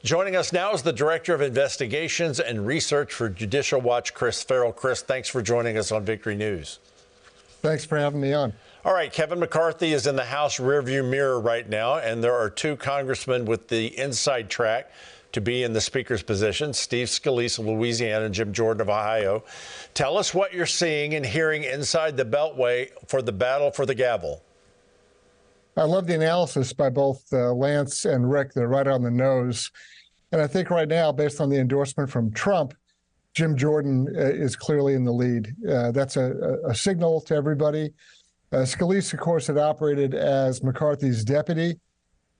Joining us now is the Director of Investigations and Research for Judicial Watch, Chris Farrell. Chris, thanks for joining us on Victory News. Thanks for having me on. All right, Kevin McCarthy is in the House rearview mirror right now, and there are two congressmen with the inside track to be in the Speaker's position, Steve Scalise of Louisiana and Jim Jordan of Ohio. Tell us what you're seeing and hearing inside the Beltway for the battle for the gavel. I love the analysis by both Lance and Rick. They're right on the nose. And I think right now, based on the endorsement from Trump, Jim Jordan is clearly in the lead. That's a signal to everybody. Scalise, of course, had operated as McCarthy's deputy.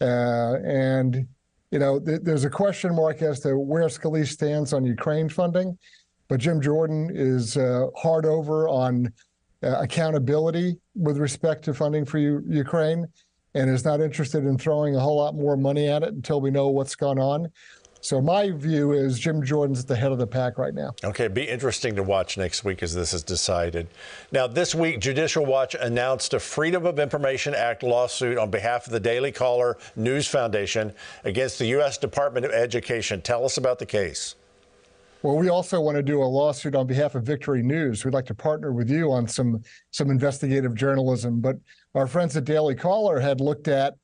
And, you know, there's a question mark as to where Scalise stands on Ukraine funding. But Jim Jordan is hard over on accountability with respect to funding for Ukraine, and is not interested in throwing a whole lot more money at it until we know what's gone on. So my view is Jim Jordan's at the head of the pack right now. Okay, it'd be interesting to watch next week as this is decided. Now, this week, Judicial Watch announced a Freedom of Information Act lawsuit on behalf of the Daily Caller News Foundation against the U.S. Department of Education. Tell us about the case. Well, we also want to do a lawsuit on behalf of Victory News. We'd like to partner with you on some investigative journalism. But our friends at Daily Caller had looked at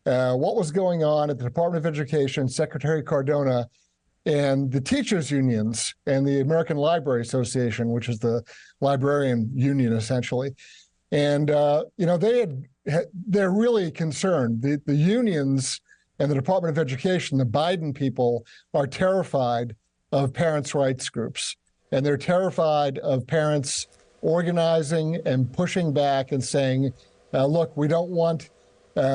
what was going on at the Department of Education, Secretary Cardona, and the teachers' unions and the American Library Association, which is the librarian union, essentially. And, you know, they're really concerned. The unions and the Department of Education, the Biden people, are terrified of parents' rights groups. And they're terrified of parents organizing and pushing back and saying, look, we don't want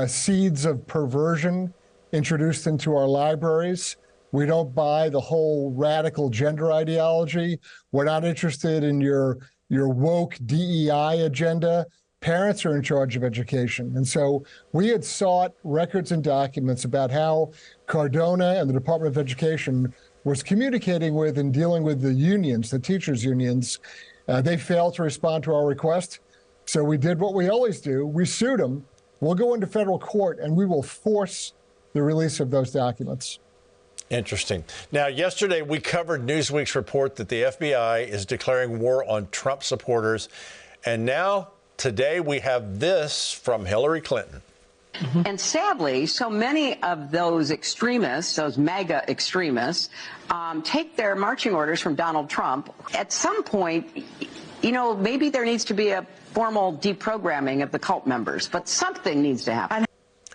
seeds of perversion introduced into our libraries. We don't buy the whole radical gender ideology. We're not interested in your woke DEI agenda. Parents are in charge of education. And so we had sought records and documents about how Cardona and the Department of Education was communicating with and dealing with the unions, the teachers' unions. They failed to respond to our request. So we did what we always do. We sued them. We'll go into federal court, and we will force the release of those documents. Interesting. Now, yesterday, we covered Newsweek's report that the FBI is declaring war on Trump supporters. And now, today, we have this from Hillary Clinton. And sadly, so many of those extremists, those MAGA extremists, take their marching orders from Donald Trump. At some point, you know, maybe there needs to be a formal deprogramming of the cult members, but something needs to happen.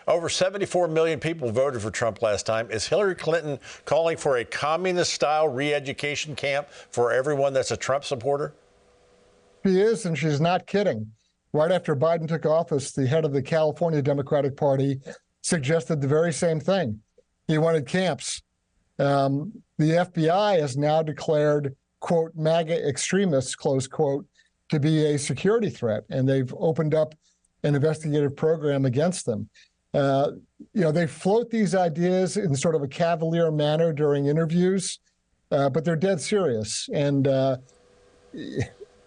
Over 74 million people voted for Trump last time. Is Hillary Clinton calling for a communist-style re-education camp for everyone that's a Trump supporter? She is, and she's not kidding. Right after Biden took office, the head of the California Democratic Party suggested the very same thing. He wanted camps. The FBI has now declared, quote, MAGA extremists, close quote, to be a security threat, and they've opened up an investigative program against them. You know, they float these ideas in sort of a cavalier manner during interviews, but they're dead serious. And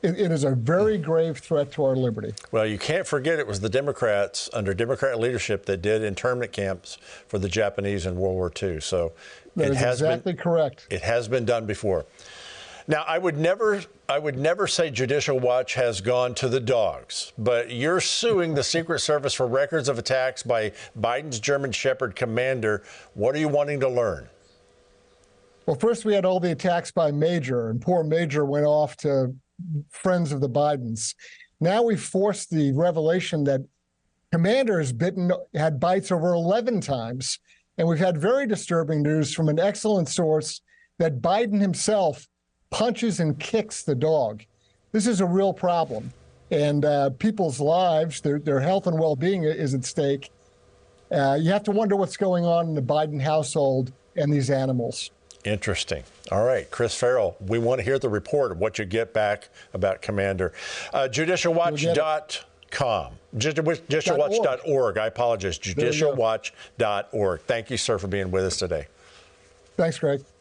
it is a very grave threat to our liberty. Well, you can't forget it was the Democrats under Democrat leadership that did internment camps for the Japanese in World War II. So that is exactly correct. It has been done before. Now, I would never say Judicial Watch has gone to the dogs, but you're suing the Secret Service for records of attacks by Biden's German Shepherd commander. What are you wanting to learn? Well, first we had all the attacks by Major, and poor Major went off to friends of the Bidens. Now we forced the revelation that Commander had bites over 11 times. And we've had very disturbing news from an excellent source that Biden himself punches and kicks the dog. This is a real problem. And people's lives, their health and well-being is at stake. You have to wonder what's going on in the Biden household and these animals. Interesting. All right, Chris Farrell, we want to hear the report of what you get back about Commander. Judicialwatch.com. Judicialwatch.org. I apologize. Judicialwatch.org. Thank you, sir, for being with us today. Thanks, Greg.